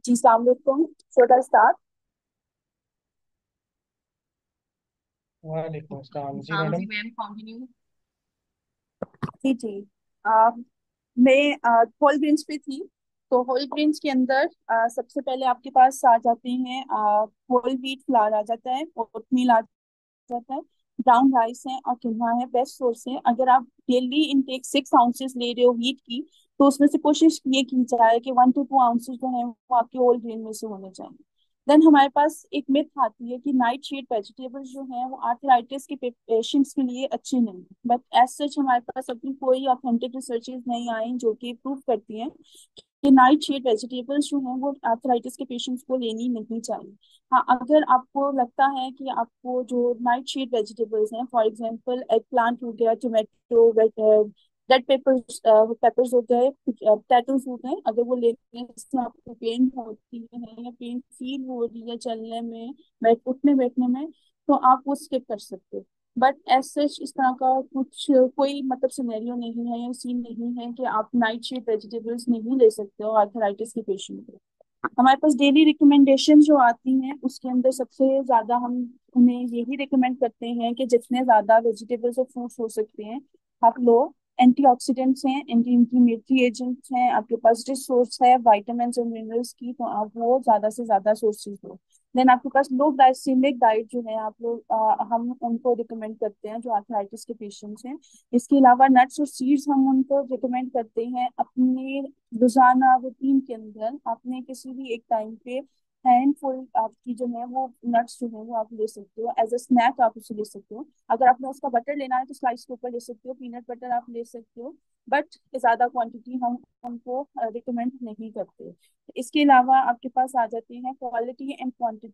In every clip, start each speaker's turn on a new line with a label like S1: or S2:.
S1: जी सलाम वालेकुम। छोटा स्टार्ट।
S2: वालेकुम अस्सलाम जी
S1: हाँ जी
S2: मैडम।
S1: Ma'am, continue. जी जी। आ, मैं होल ग्रेन्स पे थी। तो होल ग्रेन्स के अंदर सबसे पहले आपके पास आ जाते हैं, होल व्हीट फ्लावर आ जाता है, ओटमील आ जाता है, ब्राउन राइस है और किनवा है। बेस्ट सोर्स है। अगर आप डेली इनटेक 6 आउंसेस ले रहे हो व्हीट की, तो उसमें से कोशिश ये की जाए कि 1 to 2 आउंसेस जो है वो आपके होल ग्रेन में से होने चाहिए। देन हमारे पास एक मिथ आती है कि नाइट शेड वेजिटेबल्स जो हैं वो आर्थराइटिस के पेशेंट्स के लिए अच्छे नहीं है, बट एज सच हमारे पास अभी कोई ऑथेंटिक रिसर्चेज नहीं आई जो कि प्रूव करती हैं कि नाइट शेड वेजिटेबल्स जो हैं वो आर्थराइटिस के पेशेंट्स को लेनी नहीं चाहिए। हाँ, अगर आपको लगता है कि आपको जो नाइट शेड वेजिटेबल्स हैं, फॉर एग्जांपल एग प्लांट हो गया, टोमेटो, रेड पेपर्स पेपर्स हो गए, पोटैटोज हो गए, अगर वो लेने से आपको पेन होती है या पेन फील हो रही है चलने में, उठने बैठने में, तो आप वो स्किप कर सकते हो। बट एज सच इस तरह का कुछ कोई मतलब सिनेरियो नहीं है या सीन नहीं है कि आप नाइट शेड वेजिटेबल्स नहीं ले सकते हो आर्थराइटिस के पेशेंट को। हमारे पास डेली रिकमेंडेशन जो आती हैं उसके अंदर सबसे ज्यादा हम उन्हें यही रिकमेंड करते हैं कि जितने ज्यादा वेजिटेबल्स और फ्रूट्स हो सकते हैं आप लो। एंटीऑक्सीडेंट्स हैं, एंटी इंफ्लेमेटरी एजेंट्स हैं, आपके पास रिच सोर्स है वाइटामिन और मिनरल्स की, तो आप वो ज्यादा से ज्यादा सोर्सेज लो। देन आपके पास लो ग्लाइसेमिक डाइट जो है आप लोग हम उनको रिकमेंड करते हैं जो आर्थराइटिस के पेशेंट्स हैं। इसके अलावा नट्स और सीड्स हम उनको रिकमेंड करते हैं अपने रोजाना रूटीन के अंदर। आपने किसी भी एक टाइम पे हैंडफुल आपकी जो है वो नट्स जो है वो आप ले सकते हो, एज अ स्नैक आप उसे ले सकते हो। अगर आपने उसका बटर लेना है तो स्लाइस के ऊपर ले सकते हो, पीनट बटर आप ले सकते हो, बट ज्यादा क्वांटिटी हम उनको रिकमेंड नहीं करते। इसके अलावा आपके पास आ जाते हैं क्वालिटी एंड क्वांटिटी।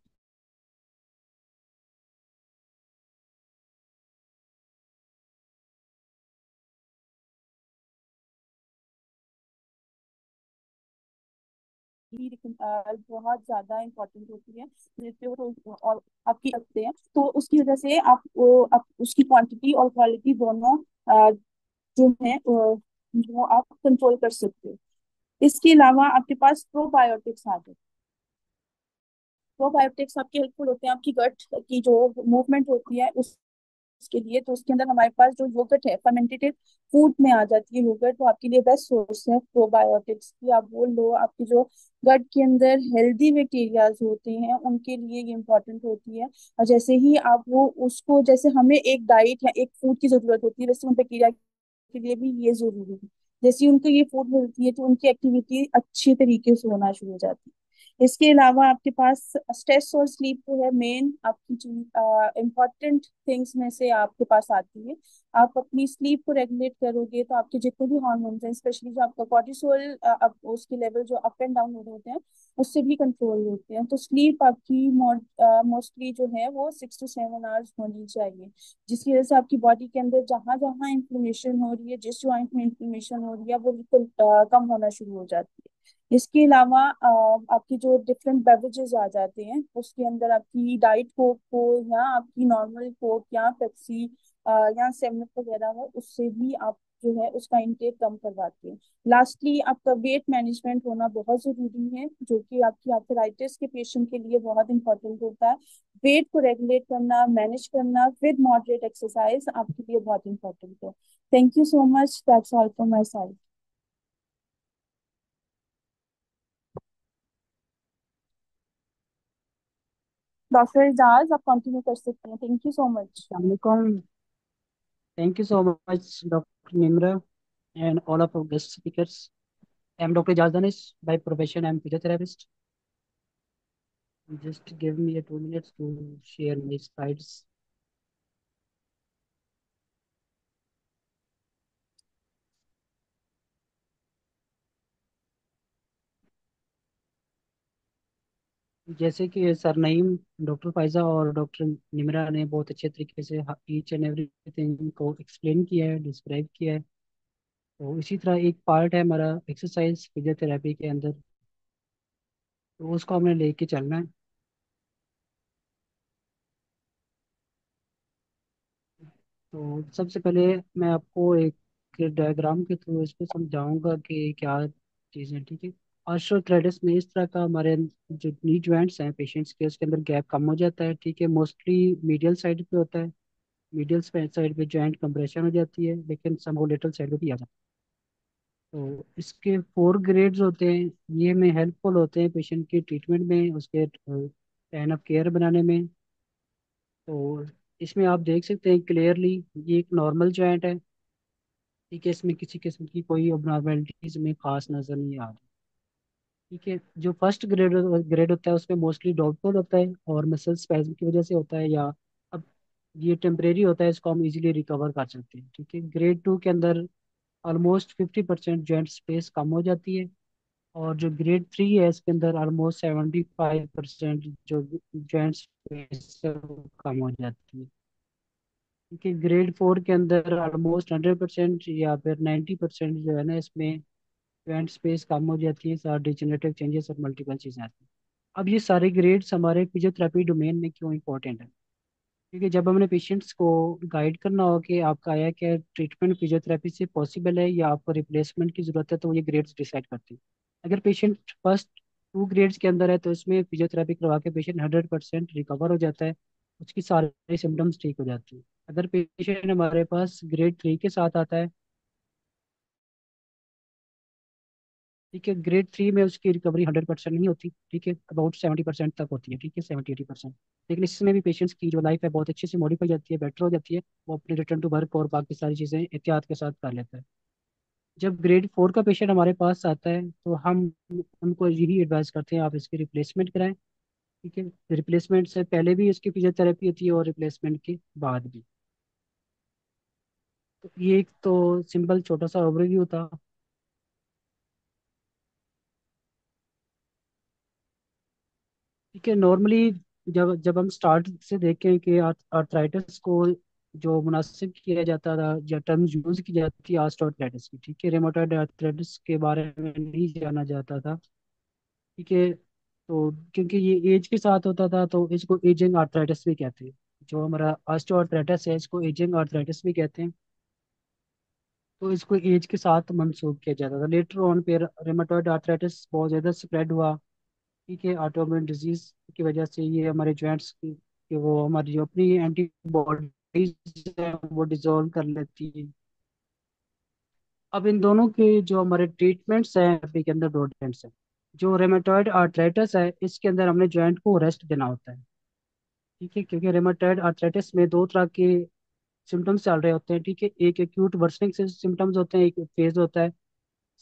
S1: बहुत ज्यादा इंपॉर्टेंट होती है जिसपे वो और आपकी रखते हैं, तो उसकी वजह से आप उसकी क्वांटिटी और क्वालिटी दोनों जो है वो आप कंट्रोल कर सकते हो। इसके अलावा आपके पास प्रोबायोटिक्स आ गए। प्रोबायोटिक्स आपके हेल्पफुल होते हैं आपकी गट की जो मूवमेंट होती है उसके लिए। तो उसके अंदर हमारे पास जो योगर्ट है फर्मेंटेड फूड में आ जाती है योगर्ट, तो आपके लिए बेस्ट सोर्स है प्रोबायोटिक्स की। आप वो लो, आपकी जो गट के अंदर हेल्दी बैक्टीरियाज होते हैं उनके लिए ये इंपॉर्टेंट होती है। और जैसे ही आप वो उसको, जैसे हमें एक डाइट या एक फूड की जरूरत होती है, वैसे उन बैक्टीरिया के लिए भी ये जरूरी है। जैसे ही उनको ये फूड मिलती है तो उनकी एक्टिविटी अच्छी तरीके से होना शुरू हो जाती है। इसके अलावा आपके पास स्ट्रेस और स्लीप जो है मेन आपकी इम्पॉर्टेंट थिंग्स में से आपके पास आती है। आप अपनी स्लीप को रेगुलेट करोगे तो आपके जितने भी हार्मोन्स हैं, स्पेशली जो आपका कॉर्टिसोल, अब उसके लेवल जो अप एंड डाउन हो रहे होते हैं उससे भी कंट्रोल होते हैं। तो स्लीप आपकी मोस्टली जो है वो 6 to 7 आवर्स होनी चाहिए, जिसकी वजह से आपकी बॉडी के अंदर जहां जहां इंफ्लेमेशन हो रही है, जिस जॉइंट में इंफ्लेमेशन हो रही है, वो बिल्कुल कम होना शुरू हो जाती है। इसके अलावा आपकी जो डिफरेंट बेवरेजेस आ जाते हैं उसके अंदर आपकी डाइट कोक हो या आपकी नॉर्मल कोक या पेप्सी या सेवन अप वगैरह हो, उससे भी आप जो है उसका इंटेक कम करवाते हैं। लास्टली आपका वेट मैनेजमेंट होना बहुत जरूरी है, जो कि आपकी आर्थराइटिस के पेशेंट के लिए बहुत इंपॉर्टेंट होता है। वेट को रेगुलेट करना, मैनेज करना विद मॉडरेट एक्सरसाइज आपके लिए बहुत इंपॉर्टेंट है। Thank you so much, that's all from my side. Doctor Ejaz आप कंटिन्यू कर सकते हैं, thank you so much.
S2: Assalamualaikum. Thank you so much, Dr. Nimra, and all of our guest speakers. I'm Dr. Ijaz Danish. By profession, I'm physiotherapist. Just give me a 2 minutes to share my slides. जैसे कि sir Naeem, doctor Faiza और doctor Nimra ने बहुत अच्छे तरीके से each and everything को explain किया है, डिस्क्राइब किया है। तो इसी तरह एक पार्ट है हमारा एक्सरसाइज फिजियोथेरेपी के अंदर, तो उसको हमने लेके चलना है। तो सबसे पहले मैं आपको एक डायग्राम के थ्रू इसको समझाऊंगा कि क्या चीज़ें, ठीक है। ऑस्टियोआर्थराइटिस में इस तरह का हमारे जो नी जॉइंट्स हैं पेशेंट्स के, उसके अंदर गैप कम हो जाता है, ठीक है। मोस्टली मीडियल साइड पे होता है, मीडियल साइड पे जॉइंट कंप्रेशन हो जाती है, लेकिम समोलेटरल साइड पे भी आ जाता है। तो इसके 4 ग्रेड्स होते हैं, ये में हेल्पफुल होते हैं पेशेंट की ट्रीटमेंट में, उसके प्लान ऑफ केयर बनाने में। तो इसमें आप देख सकते हैं क्लियरली, ये एक नॉर्मल जॉइंट है, ठीक है। इसमें किसी किस्म की कोई अबनॉर्मेलिटीज में खास नजर नहीं आ रही, ठीक है। जो फर्स्ट ग्रेड ग्रेड होता है उसमें मोस्टली डॉटफुल होता है और मसल स्पैज्म की वजह से होता है, या अब ये टेम्परेरी होता है, इसको हम इजीली रिकवर कर सकते हैं, ठीक है। ग्रेड 2 के अंदर ऑलमोस्ट 50% जॉइंट स्पेस कम हो जाती है, और जो ग्रेड 3 है इसके अंदर ऑलमोस्ट 75% जो जॉइंट स्पेस है वो कम हो जाती है, ठीक है। ग्रेड 4 के अंदर ऑलमोस्ट 100% या फिर 90% जो है ना, इसमें जॉइंट स्पेस कम हो जाती है, साथ डिजेनरेटिव चेंजेस और मल्टीपल चीज़ें आती हैं। अब ये सारे ग्रेड्स हमारे फिजियोथेरेपी डोमेन में क्यों इंपॉर्टेंट है, क्योंकि जब हमने पेशेंट्स को गाइड करना हो कि आपका आया क्या ट्रीटमेंट फिजियोथेरेपी से पॉसिबल है या आपको रिप्लेसमेंट की ज़रूरत है, तो ये ग्रेड्स डिसाइड करते हैं। अगर पेशेंट फर्स्ट 2 ग्रेड्स के अंदर है तो इसमें फिजियोथेरेपी करवा के पेशेंट 100% रिकवर हो जाता है, उसकी सारे सिम्टम्स ठीक हो जाती है। अगर पेशेंट हमारे पास ग्रेड 3 के साथ आता है, ठीक है, ग्रेड 3 में उसकी रिकवरी 100% नहीं होती, ठीक है, अबाउट 70% तक होती है, ठीक है, 70-80%। लेकिन इसमें भी पेशेंट्स की जो लाइफ है बहुत अच्छे से मॉडिफाई जाती है, बेटर हो जाती है, वो अपने रिटर्न टू वर्क और बाकी सारी चीज़ें एहतियात के साथ कर लेता है। जब ग्रेड 4 का पेशेंट हमारे पास आता है तो हम उनको यही एडवाइस करते हैं आप इसकी रिप्लेसमेंट कराएं, ठीक है। रिप्लेसमेंट से पहले भी इसकी फिजियोथेरेपी होती है और रिप्लेसमेंट के बाद भी। तो ये एक तो सिंपल छोटा सा ओवरव्यू था। ठीक है, नॉर्मली जब जब हम स्टार्ट से देखें कि आर्थराइटिस को जो मुनासिब किया जाता था या टर्म यूज की जाती है ऑस्टियोआर्थराइटिस की, ठीक है, रेमेटॉइड आर्थराइटिस के बारे में नहीं जाना जाता था, ठीक है। तो क्योंकि ये एज के साथ होता था तो इसको एजिंग आर्थराइटिस भी कहते हैं। जो हमारा ऑस्टियोआर्थराइटिस है इसको एजिंग आर्थराइटिस भी कहते हैं। तो इसको एज के साथ मंसूब किया जाता था। लेटर ऑन फिर रेमेटॉइड आर्थराइटिस बहुत ज़्यादा स्प्रेड हुआ, ठीक है, ऑटोइम्यून डिजीज की वजह से ये हमारे जॉइंट्स की कि वो हमारी जो अपनी एंटीबॉडीज है वो डिसॉल्व कर लेती है। अब इन दोनों के जो हमारे ट्रीटमेंट्स हैं थेरेपी के अंदर दो ट्रीटमेंट्स हैं। जो रेमेटॉइड आर्थराइटिस है इसके अंदर हमने जॉइंट को रेस्ट देना होता है, ठीक है, क्योंकि रेमेटॉइड आर्थराइटिस में दो तरह के सिम्टम्स चल रहे होते हैं, ठीक है। एक एक्यूट वर्सनिंग से सिम्टम्स होते हैं, एक फेज होता है।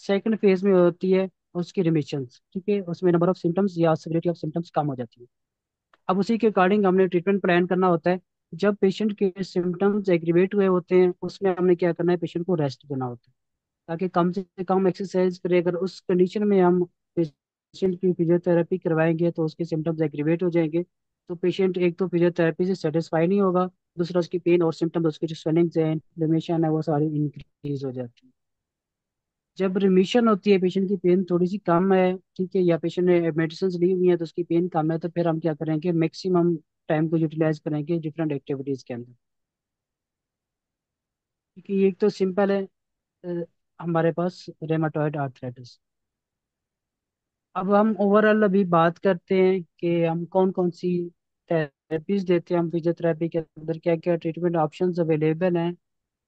S2: सेकंड फेज में होती है उसकी रिमिशन, ठीक है, उसमें नंबर ऑफ सिम्टम्स या सिविरिटी ऑफ सिम्टम्स कम हो जाती है। अब उसी के अकॉर्डिंग हमने ट्रीटमेंट प्लान करना होता है। जब पेशेंट के सिम्टम्स एग्रीवेट हुए होते हैं उसमें हमने क्या करना है, पेशेंट को रेस्ट देना होता है, ताकि कम से कम एक्सरसाइज करे। अगर उस कंडीशन में हम पेशेंट की फिजियोथेरेपी करवाएंगे तो उसके सिम्टम्स एग्रीवेट हो जाएंगे, तो पेशेंट एक तो फिजियोथेरेपी से सेटिस्फाई नहीं होगा, दूसरा उसकी पेन और सिम्टम्स, उसकी जो स्वेलिंग्स है, इन्फ्लेमेशन है, वो सारी इंक्रीज हो जाती है। जब रिमीशन होती है, पेशेंट की पेन थोड़ी सी कम है, ठीक है, या पेशेंट ने मेडिसिन ली हुई है तो उसकी पेन कम है, तो फिर हम क्या करेंगे, मैक्सिमम टाइम को यूटिलाइज करेंगे डिफरेंट एक्टिविटीज के अंदर, क्योंकि एक तो सिंपल है हमारे पास रेमाटॉइड आर्थराइटिस। अब हम ओवरऑल अभी बात करते हैं कि हम कौन कौन सी थेरेपीज देते हैं, हम फिजियोथेरेपी के अंदर क्या क्या ट्रीटमेंट ऑप्शंस अवेलेबल हैं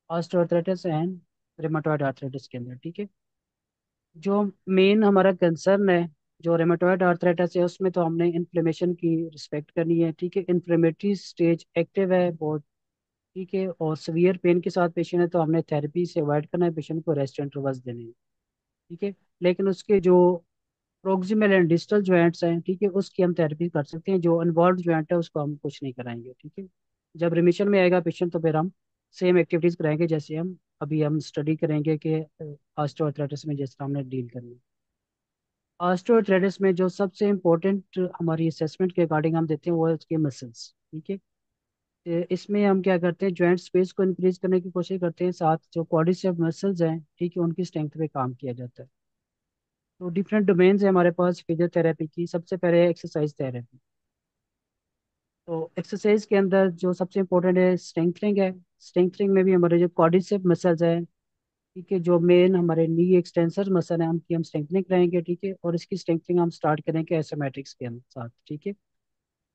S2: ऑस्टियोआर्थराइटिस एंड रेमाटॉइड आर्थराइटिस के अंदर, ठीक है। जो मेन हमारा कंसर्न है, जो रेमेटॉइड आर्थराइटिस है उसमें तो हमने इन्फ्लेमेशन की रिस्पेक्ट करनी है, ठीक है। इन्फ्लेमेटरी स्टेज एक्टिव है बहुत, ठीक है, और सीवियर पेन के साथ पेशेंट है तो हमने थेरेपी से अवॉइड करना है, पेशेंट को रेस्ट इंटरवल्स देने हैं, ठीक है। लेकिन उसके जो प्रोक्सिमल एंड डिस्टल जॉइंट्स हैं, ठीक है, उसकी हम थेरेपी कर सकते हैं। जो इन्वॉल्व जॉइंट है उसको हम कुछ नहीं कराएंगे, ठीक है। जब रिमिशन में आएगा पेशेंट तो फिर हम सेम एक्टिविटीज कराएंगे जैसे हम स्टडी करेंगे कि ऑस्टियोआर्थराइटिस में जिस तरह हमने डील करनी है। ऑस्टियोआर्थराइटिस में जो सबसे इम्पोर्टेंट हमारी असेसमेंट के अकॉर्डिंग हम देते हैं वो है उसके मसल्स, ठीक है। इसमें हम क्या करते हैं, जॉइंट स्पेस को इंक्रीज करने की कोशिश करते हैं, साथ जो क्वाड्रिसेप मसल्स हैं, ठीक है, उनकी स्ट्रेंथ पे काम किया जाता है। तो डिफरेंट डोमेन्स है हमारे पास फिजियोथेरेपी की। सबसे पहले एक्सरसाइज थेरेपी। तो एक्सरसाइज के अंदर जो सबसे इम्पोर्टेंट है स्ट्रेंथनिंग है। स्ट्रेंथनिंग में भी हमारे जो क्वाड्रिसेप मसल्स हैं, ठीक है, जो मेन हमारे नी एक्सटेंसर मसल है उनकी हम स्ट्रेंथनिंग कराएंगे, ठीक है, और इसकी स्ट्रेंथनिंग हम स्टार्ट करेंगे एसोमेट्रिक्स के साथ, ठीक है।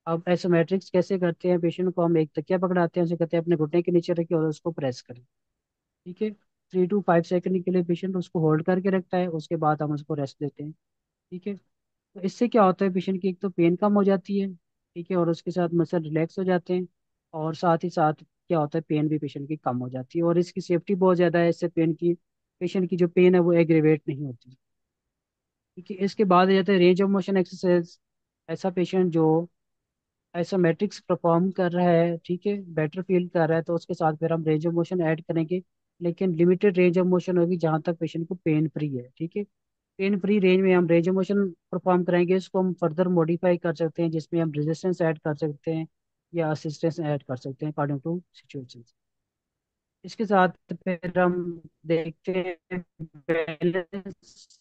S2: अब एसोमेट्रिक्स कैसे करते हैं, पेशेंट को हम एक तकिया पकड़ाते हैं, उसे कहते हैं अपने घुटने के नीचे रखिए और उसको प्रेस करें, ठीक है। 3 to 5 सेकंड के लिए पेशेंट उसको होल्ड करके रखता है, उसके बाद हम उसको रेस्ट देते हैं, ठीक है। तो इससे क्या होता है, पेशेंट की एक तो पेन कम हो जाती है, ठीक है, और उसके साथ मसल रिलैक्स हो जाते हैं, और साथ ही साथ क्या होता है, पेन भी पेशेंट की कम हो जाती है, और इसकी सेफ्टी बहुत ज़्यादा है, इससे पेन की, पेशेंट की जो पेन है वो एग्रीवेट नहीं होती, ठीक है। इसके बाद आ जाता है रेंज ऑफ मोशन एक्सरसाइज। ऐसा पेशेंट जो आइसोमेट्रिक्स परफॉर्म कर रहा है, ठीक है, बेटर फील कर रहा है, तो उसके साथ फिर हम रेंज ऑफ मोशन ऐड करेंगे, लेकिन लिमिटेड रेंज ऑफ मोशन होगी जहाँ तक पेशेंट को पेन फ्री है, ठीक है। पेन फ्री रेंज में हम रेंज ऑफ मोशन परफॉर्म कराएंगे, इसको हम फर्दर मॉडिफाई कर सकते हैं, जिसमें हम रेजिस्टेंस ऐड कर सकते हैं या असिस्टेंस ऐड कर सकते हैं अकॉर्डिंग टू सिचुएशन। इसके साथ फिर हम देखते हैं बैलेंस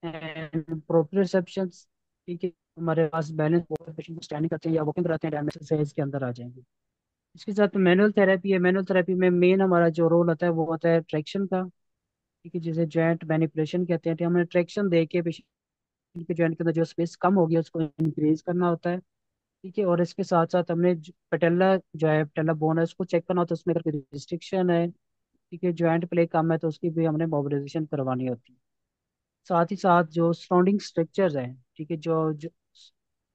S2: एंड प्रोप्रियोसेप्शन, ठीक है। हमारे पास बैलेंस पेशेंट को स्टैंडिंग करते हैं या वॉकिंग कराते हैं, डैमेज एक्सरसाइज के अंदर आ जाएंगे। इसके साथ मैनुअल थेरेपी है, मैनुअल थेरेपी में मेन हमारा जो रोल होता है वो होता है ट्रैक्शन का, ठीक है, जिसे जॉइंट मैनिपुलेशन कहते हैं, तो हमें ट्रैक्शन दे के पेशेंट के जॉइंट के अंदर जो स्पेस कम हो गया उसको इंक्रीज करना होता है, ठीक है। और इसके साथ साथ हमने पटेला जो है, पटेला बोन है, उसको चेक करना होता है, उसमें अगर कोई रिस्ट्रिक्शन है, ठीक है, जॉइंट प्ले कम है, तो उसकी भी हमने मोबिलाइजेशन करवानी होती है। साथ ही साथ जो सराउंडिंग स्ट्रक्चर्स हैं, ठीक है, जो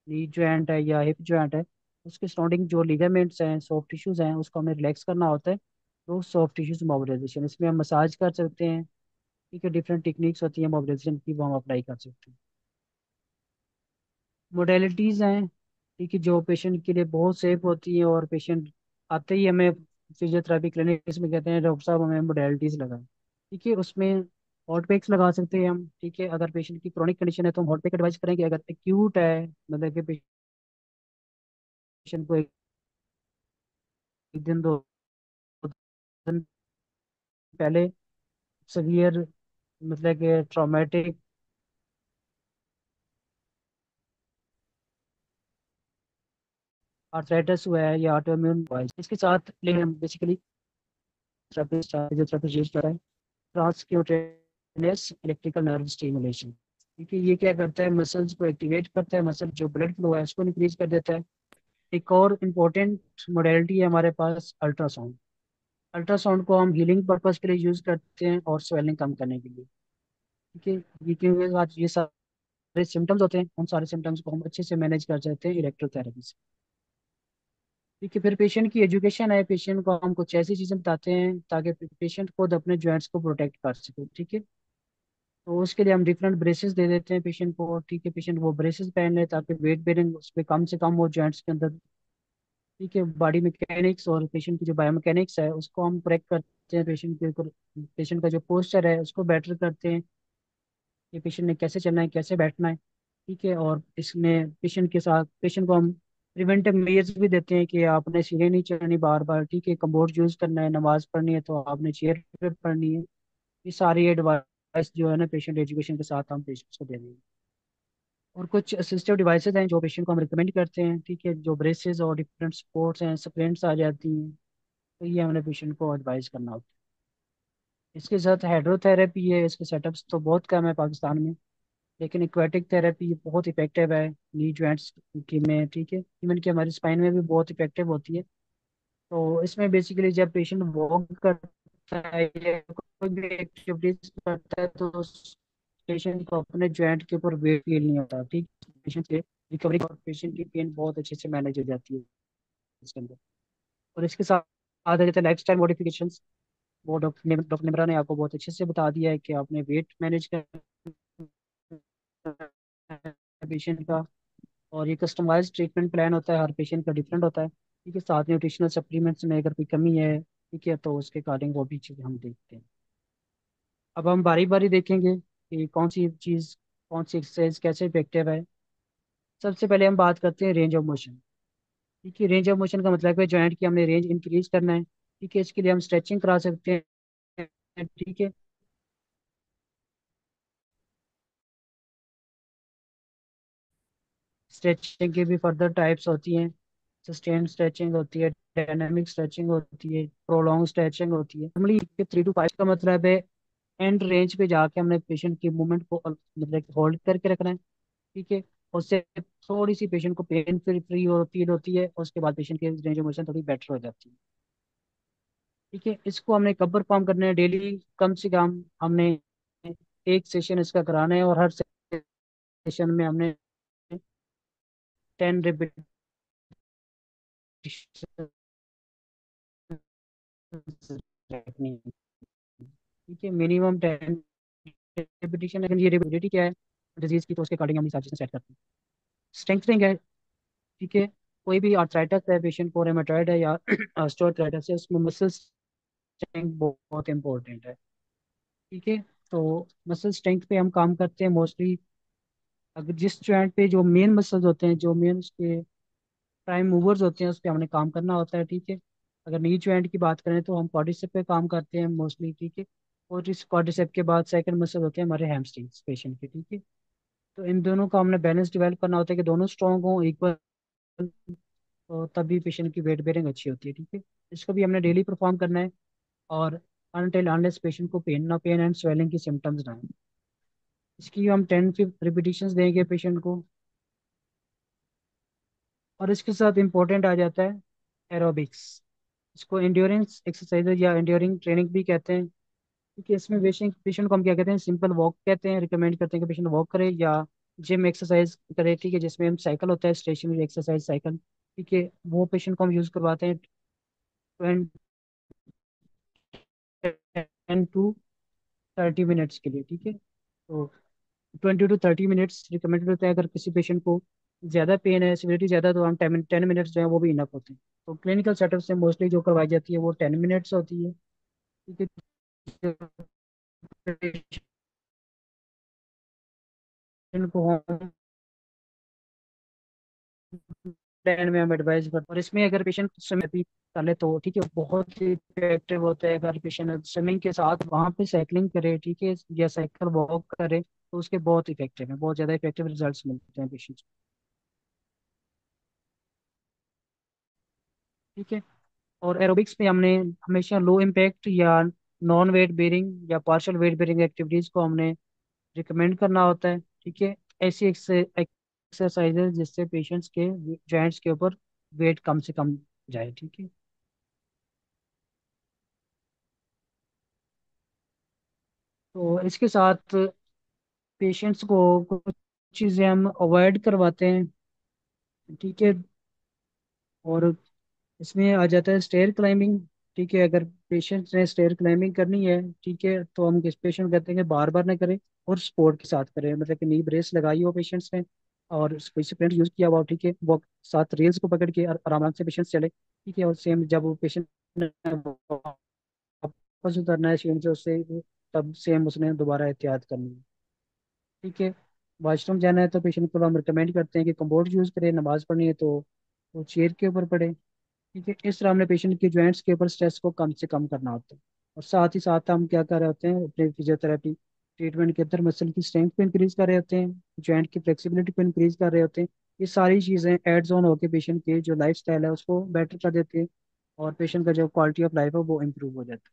S2: नी जॉइंट है या हिप जॉइंट है, उसके सराउंडिंग जो लिगामेंट्स हैं, सॉफ्ट टिश्यूज हैं, उसको हमें रिलैक्स करना होता है, तो सॉफ्ट टिश्यूज मोबिलाइजेशन, इसमें हम मसाज कर सकते हैं, ठीक है, डिफरेंट टेक्निक्स होती हैं मोबिलाइजेशन की, वो हम अप्लाई कर सकते हैं। मोडेलिटीज़ हैं, ठीक है, जो पेशेंट के लिए बहुत सेफ होती है, और पेशेंट आते ही हमें फिजियोथेरेपी क्लिनिक में कहते हैं डॉक्टर साहब हमें मोडेलिटीज़ लगाएं, ठीक है। उसमें हॉट पैक्स लगा सकते हैं हम, ठीक है, अगर पेशेंट की क्रोनिक कंडीशन है तो हम हॉट पैक एडवाइस करेंगे, अगर एक्यूट है मतलब कि पेशेंट को एक दिन 2 दिन पहले सीवियर मतलब कि ट्रॉमेटिक आर्थराइटिस हुआ है या ऑटोइम्यून हुआ है, इसके साथ हम बेसिकली फिजियोथेरेपी यूज कर रहे हैं ट्रांसक्यूटेनियस इलेक्ट्रिकल नर्व स्टिमुलेशन, क्योंकि ये क्या करता है, मसल्स को एक्टिवेट करता है, मसल जो ब्लड फ्लो है उसको इंक्रीज कर देता है। एक और इम्पोर्टेंट मोडेलिटी है हमारे पास, अल्ट्रासाउंड। अल्ट्रासाउंड को हम हीलिंग पर्पज के लिए यूज करते हैं और स्वेलिंग कम करने के लिए, ठीक है। ये क्योंकि आज ये सारे सिम्टम्स होते हैं, उन सारे सिम्टम्स को हम अच्छे से मैनेज कर सकते हैं इलेक्ट्रोथेरेपी से, ठीक है। फिर पेशेंट की एजुकेशन है, पेशेंट को हम कुछ ऐसी चीजें बताते हैं ताकि पेशेंट खुद अपने जॉइंट्स को प्रोटेक्ट कर सके, ठीक है। तो उसके लिए हम डिफरेंट ब्रेसेस दे देते हैं पेशेंट को, ठीक है, पेशेंट वो ब्रेसेस पहन ले ताकि वेट बेरिंग उस पर कम से कम हो जॉइंट्स के अंदर, ठीक है। बॉडी मैकेनिक्स और पेशेंट की जो बायोमैकेनिक्स है उसको हम करेक्ट करते हैं, पेशेंट का जो पोस्चर है उसको बेटर करते हैं, कि पेशेंट ने कैसे चलना है, कैसे बैठना है, ठीक है। और इसमें पेशेंट के साथ पेशेंट को हम प्रिवेंटिव मेजर्स भी देते हैं कि आपने सीढ़ी नहीं चढ़नी बार बार, ठीक है, कम्बोर्ड यूज करना है, नमाज पढ़नी है तो आपने चेयर पे पढ़नी है। ये सारी एडवाइस जो है ना पेशेंट एजुकेशन के साथ हम पेशेंट्स को दे देंगे। और कुछ असिस्टिव डिवाइसेज हैं जो पेशेंट को हम रिकमेंड करते हैं, ठीक है, जो ब्रेसेस और डिफरेंट सपोर्ट्स हैं, सप्लिमेंट्स आ जाती हैं, तो ये हमने पेशेंट को एडवाइस करना होता है। इसके साथ हाइड्रोथेरेपी है, इसके सेटअप्स तो बहुत कम है पाकिस्तान में, लेकिन एक्वेटिक थेरेपी बहुत इफेक्टिव है नी जॉइंट्स की में, ठीक है, इवन कि हमारी स्पाइन में भी बहुत इफेक्टिव होती है। तो इसमें बेसिकली जब पेशेंट वॉक करता है या कोई भी एक्टिविटीज करता है तो पेशेंट को अपने जॉइंट के ऊपर वेट फील नहीं होता, ठीक, पेशेंट से रिकवरी और पेशेंट की पेन बहुत अच्छे से मैनेज हो जाती है इसके अंदर। और इसके साथ आ जाते हैं लाइफ स्टाइल मॉडिफिकेशन, वो डॉक्टर निमरा ने आपको बहुत अच्छे से बता दिया है कि आपने वेट मैनेज करना है पेशेंट का, और ये कस्टमाइज ट्रीटमेंट प्लान होता है, हर पेशेंट का डिफरेंट होता है, ठीक है। साथ में न्यूट्रिशनल सप्लीमेंट्स में अगर कोई कमी है, ठीक है, तो उसके अकॉर्डिंग वो भी चीज़ हम देखते हैं। अब हम बारी बारी देखेंगे कि कौन सी चीज़, कौन सी एक्सरसाइज कैसे इफेक्टिव है। सबसे पहले हम बात करते हैं रेंज ऑफ मोशन, ठीक है। रेंज ऑफ मोशन का मतलब है जॉइंट की हमने रेंज इंक्रीज करना है, ठीक है, इसके लिए हम स्ट्रेचिंग करा सकते हैं, ठीक है। स्ट्रेचिंग की भी फर्दर टाइप्स होती हैं, सस्टेन स्ट्रेचिंग होती है, डायनामिक स्ट्रेचिंग होती है, प्रोलॉन्ग स्ट्रेचिंग होती है। नॉर्मली 3 to 5 का मतलब है एंड रेंज पे जाके हमने पेशेंट की मूवमेंट को मतलब होल्ड करके रखना है। ठीक है। उससे थोड़ी सी पेशेंट को पेन फ्री फ्री और फील होती है, और उसके बाद पेशेंट की रेंज ऑफ मोशन थोड़ी बेटर हो जाती है। ठीक है। इसको हमने कब परफॉर्म करना है, डेली कम से कम हमने एक सेशन इसका कराना है, और हर सेशन में हमने 10 रिपीटिशन रखनी है। ठीक है, मिनिमम 10 रिपीटिशन। लेकिन ये रिपीटिबिलिटी क्या है डिजीज की, तो उसके अकॉर्डिंग हम सारी चीजें सेट करते हैं। स्ट्रेंथनिंग है। ठीक है। कोई भी आर्थराइटिस है पेशेंट को, रेमेटॉइड है या ऑस्टियोआर्थराइटिस है, उसमें मसल स्ट्रेंथ बहुत इंपॉर्टेंट है। ठीक है। तो मसल स्ट्रेंथ पे हम काम करते हैं मोस्टली। अगर जिस जॉइंट पे जो मेन मसल्स होते हैं, जो मेन उसके प्राइम मूवर्स होते हैं, उस पर हमने काम करना होता है। ठीक है। अगर नी जॉइंट की बात करें तो हम क्वाड्रिसेप पे काम करते हैं मोस्टली। ठीक है। और इस क्वाड्रिसेप के बाद सेकंड मसल होते हैं हमारे हैमस्ट्रिंग्स पेशेंट के। ठीक है। तो इन दोनों का हमने बैलेंस डेवलप करना होता है कि दोनों स्ट्रॉन्ग हों इक्वल, तो तभी पेशेंट की वेट बेयरिंग अच्छी होती है। ठीक है। इसको भी हमने डेली परफॉर्म करना है, और अनटिल अनलेस पेशेंट को पेन एंड स्वेलिंग की सिम्टम्स ना आए। इसकी हम 10 रिपीटिशंस देंगे पेशेंट को। और इसके साथ इम्पोर्टेंट आ जाता है एरोबिक्स। इसको इंड्योरेंस एक्सरसाइज या इंड्योरिंग ट्रेनिंग भी कहते हैं। क्योंकि इसमें पेशेंट पेशेंट को हम क्या कहते हैं, सिंपल वॉक कहते हैं, रिकमेंड करते हैं कि पेशेंट वॉक करे या जिम एक्सरसाइज करे। ठीक है। जिसमें हम साइकिल होता है, स्टेशनरी एक्सरसाइज साइकिल। ठीक है। वो पेशेंट को हम यूज़ करवाते हैं 10 to 30 मिनट्स के लिए। ठीक है। तो 20 to 30 मिनट्स रिकमेंडेड होता है। अगर किसी पेशेंट को ज़्यादा पेन है, सिवियरिटी ज़्यादा, तो हम 10 मिनट्स जो है वो भी इनफ होते हैं। तो क्लिनिकल सेटअप से मोस्टली जो करवाई जाती है वो 10 मिनट्स होती है। ठीक है। पेशेंट को होम प्लान में हम एडवाइस करते हैं, और इसमें अगर पेशेंट स्विमिंग भी कर ले तो ठीक है, बहुत ही इफेक्टिव होता है। अगर पेशेंट स्विमिंग के साथ वहाँ पे साइकिलिंग करे, ठीक है, या साइकिल वॉक करे, तो उसके बहुत इफेक्टिव है, बहुत ज़्यादा इफेक्टिव रिजल्ट्स मिलते हैं पेशेंट्स को। ठीक है। और एरोबिक्स में हमने हमेशा लो इम्पैक्ट या नॉन वेट बेरिंग या पार्शियल वेट बेरिंग एक्टिविटीज़ को हमने रिकमेंड करना होता है। ठीक है। ऐसी एक्सरसाइजेज जिससे पेशेंट्स के जॉइंट्स के ऊपर वेट कम से कम जाए। ठीक है। तो इसके साथ पेशेंट्स को कुछ चीज़ें हम अवॉइड करवाते हैं। ठीक है। और इसमें आ जाता है स्टेयर क्लाइंबिंग। ठीक है। अगर पेशेंट्स ने स्टेयर क्लाइंबिंग करनी है, ठीक है, तो हम किस पेशेंट कहते हैं कि बार बार ना करें, और सपोर्ट के साथ करें, मतलब कि नी ब्रेस लगाई हो पेशेंट्स ने, और कोई स्प्रिंट यूज़ किया हुआ हो। ठीक है। वो साथ रेल्स को पकड़ के आराम से पेशेंट चले। ठीक है। और सेम जब वो पेशेंट ने वापस उतरना है सीढ़ी से, उससे तब सेम उसने दोबारा एहतियात करनी है। ठीक है। वॉशरूम जाना है तो पेशेंट को हम रिकमेंड करते हैं कि कम्बोर्ड यूज़ करें, नमाज पढ़नी है तो वो चेयर के ऊपर पढ़े। ठीक है। इस तरह हमने पेशेंट के जॉइंट्स के ऊपर स्ट्रेस को कम से कम करना होता है। और साथ ही साथ हम क्या कर रहे होते हैं, अपने फिजियोथेरेपी ट्रीटमेंट के अंदर मसल की स्ट्रेंथ को इंक्रीज कर रहे होते हैं, जॉइंट की फ्लेक्सिबिलिटी को इंक्रीज कर रहे होते हैं। ये सारी चीज़ें एड्स ऑन होकर पेशेंट के जो लाइफ स्टाइल है उसको बेटर कर देती है, और पेशेंट का जो क्वालिटी ऑफ लाइफ है वो इम्प्रूव हो जाता है।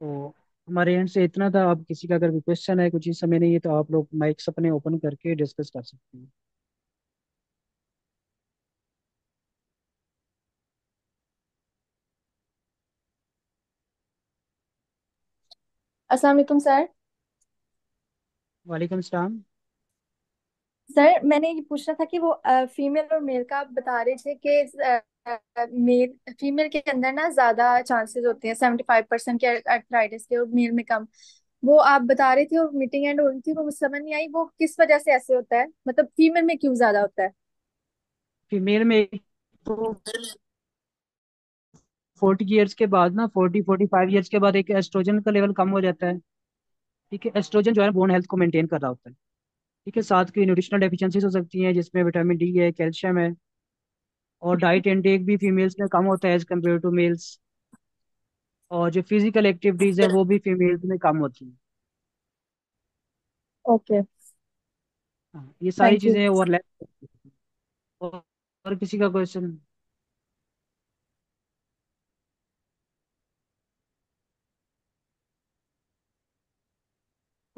S2: तो हमारे एंड से इतना था। अब किसी का अगर कोई क्वेश्चन है, कुछ इस समय नहीं है, तो आप लोग माइक्स अपने ओपन करके डिस्कस कर सकते हैं।
S1: अस्सलाम वालेकुम सर।
S2: वालेकुम सलाम।
S1: सर मैंने ये पूछना था कि वो फीमेल और मेल का आप बता रहे थे कि मेल फीमेल के अंदर ना ज्यादा चांसेस होते हैं 75% के आर्थराइटिस के, और मेल में कम। वो आप बता रहे थे और मीटिंग एंड हो रही थी, वो मुझे समझ नहीं आई वो किस वजह से ऐसे होता है, मतलब फीमेल में क्यों ज्यादा होता है।
S2: फीमेल में तो 40 ईयर्स के बाद ना, 40-45 ईयर्स के बाद एक एस्ट्रोजन का लेवल कम हो जाता है। ठीक है। एस्ट्रोजन जो है बोन हेल्थ को मेंटेन कर रहा होता है। ठीक है। साथ की न्यूट्रिशनल डेफिशिएंसीज हो सकती हैं, जिसमें विटामिन डी है, कैल्शियम है, और डाइट इंटेक भी फीमेल्स में कम होता है एज कम्पेयर टू मेल्स। और जो फिजिकल एक्टिविटीज है वो भी फीमेल्स में कम होती हैं।
S1: ओके।
S2: हाँ, ये सारी
S1: थैंक यू।
S2: चीजें ओवरलैप। और, और किसी का क्वेश्चन?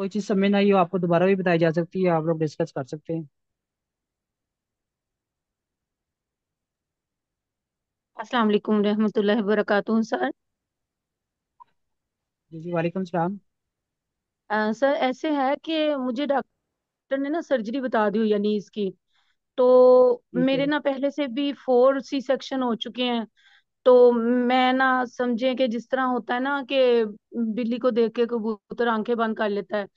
S2: कोई चीज़ समझ नहीं आई हो आपको दोबारा भी बताई जा सकती है, आप लोग डिस्कस कर सकते हैं।
S3: अस्सलाम वालेकुम रहमतुल्लाहि व बरकातुहू सर।
S2: जी जी, वालेकुम सलाम।
S3: सर ऐसे है कि मुझे डॉक्टर ने ना सर्जरी बता दी हुई है नीज की। तो
S2: ठीक है।
S3: मेरे ना पहले से भी 4 सी सेक्शन हो चुके हैं। तो मैं ना समझे कि जिस तरह होता है ना कि बिल्ली को देख के कबूतर आंखें बंद कर लेता है,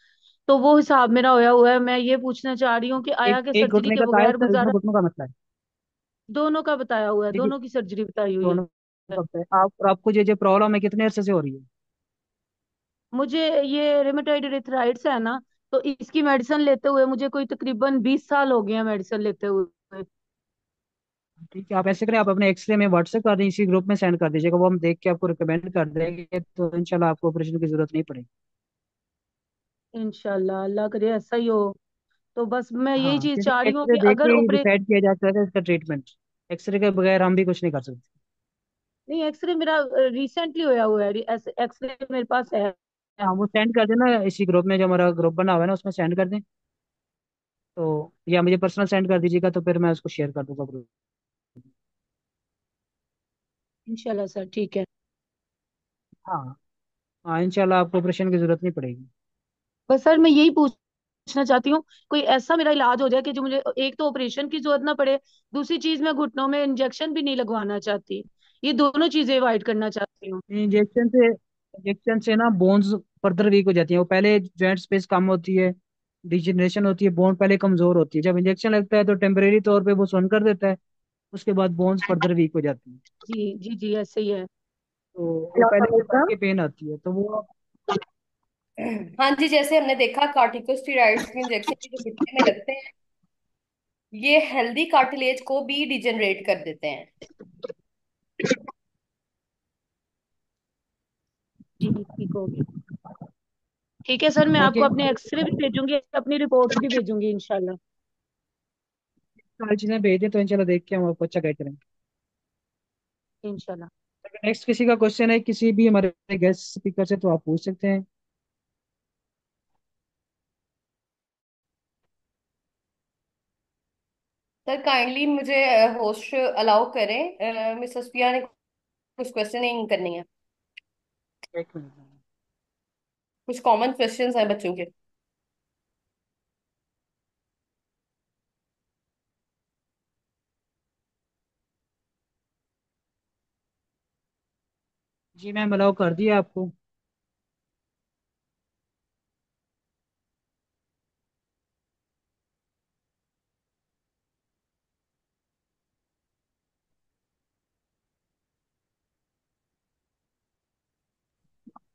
S3: तो वो हिसाब मेरा होया हुआ है। मैं ये पूछना चाह रही हूँ कि
S2: एक
S3: आया के
S2: एक
S3: सर्जरी
S2: घुटने
S3: के
S2: का था,
S3: बगैर
S2: एक इसमें
S3: गुजारा।
S2: घुटनों का मसला है।
S3: दोनों का बताया हुआ है,
S2: देखिए,
S3: दोनों की सर्जरी बताई हुई
S2: दोनों
S3: है।
S2: का बताएं। आप और आपको जो प्रॉब्लम है कितने अरसे से हो रही है?
S3: मुझे ये रेमेटॉइड अर्थराइट्स है ना, तो इसकी मेडिसिन लेते हुए मुझे कोई तकरीबन 20 साल हो गए हैं मेडिसिन लेते हुए।
S2: ठीक है, आप ऐसे करें, आप अपने एक्सरे में व्हाट्सएप कर दें, इसी ग्रुप में सेंड कर दीजिएगा, वो हम देख के आपको रिकमेंड कर देंगे, तो इंशाल्लाह आपको ऑपरेशन की जरूरत नहीं पड़ेगी।
S3: इंशाल्लाह अल्लाह करे ऐसा ही हो। तो बस मैं यही
S2: हाँ,
S3: चीज
S2: क्योंकि
S3: चाह रही हूँ
S2: एक्सरे
S3: कि
S2: देख के
S3: अगर
S2: ही
S3: ऑपरेशन।
S2: डिसाइड किया जाता है इसका ट्रीटमेंट। एक्सरे के बगैर हम भी कुछ नहीं कर सकते।
S3: नहीं, एक्सरे मेरा रिसेंटली होया हुआ है, एक्सरे मेरे पास है।
S2: हाँ, वो सेंड कर देना, इसी ग्रुप में जो हमारा ग्रुप बना हुआ है ना उसमें सेंड कर दें। तो या मुझे पर्सनल सेंड कर दीजिएगा, तो फिर मैं उसको शेयर कर दूंगा ग्रुप।
S3: इंशाल्लाह सर, ठीक है।
S2: हाँ। हाँ, इंशाल्लाह आपको ऑपरेशन की जरूरत नहीं पड़ेगी।
S3: बस सर मैं यही पूछना चाहती हूँ, कोई ऐसा मेरा इलाज हो जाए कि जो मुझे एक तो ऑपरेशन की जरूरत ना पड़े, दूसरी चीज मैं घुटनों में इंजेक्शन भी नहीं लगवाना चाहती। ये दोनों चीजें अवॉइड करना चाहती हूँ।
S2: इंजेक्शन से ना बोन्स फर्दर वीक हो जाती है, वो पहले जॉइंट स्पेस कम होती है, डिजनरेशन होती है, बोन पहले कमजोर होती है, जब इंजेक्शन लगता है तो टेम्परेरी तौर पे वो सुन कर देता है, उसके बाद बोन्स फर्दर वीक हो जाती है।
S3: जी जी जी, ऐसे ही है।
S2: तो वो
S1: हेलो
S2: पहले से बढ़
S1: सलामकुम।
S2: के पेन आती है, तो वो।
S4: हाँ जी, जैसे हमने देखा कार्टिकोस्टेरॉइड्स के इंजेक्शन जो घुटने में लगते हैं, ये हेल्दी कार्टिलेज को भी डिजेनरेट कर देते हैं।
S3: जी ठीक होगी। ठीक है सर, मैं
S2: ओके,
S3: आपको अपने एक्सरे भी भेजूंगी, अपनी रिपोर्ट्स भी भेजूंगी इंशाल्लाह।
S2: सारी चीजें भेज दें तो इंशाल्लाह देख के हम आपको अच्छा गाइड करेंगे।
S3: इंशाल्लाह।
S2: नेक्स्ट किसी का क्वेश्चन है किसी भी हमारे गेस्ट स्पीकर से, तो आप पूछ सकते हैं।
S4: सर काइंडली मुझे होस्ट अलाउ करें, मिस असफिया ने कुछ क्वेश्चनिंग करनी है।
S2: एक मिनट।
S4: कुछ कॉमन क्वेश्चंस हैं बच्चों के।
S2: जी मैम, अलाउ कर दिया आपको।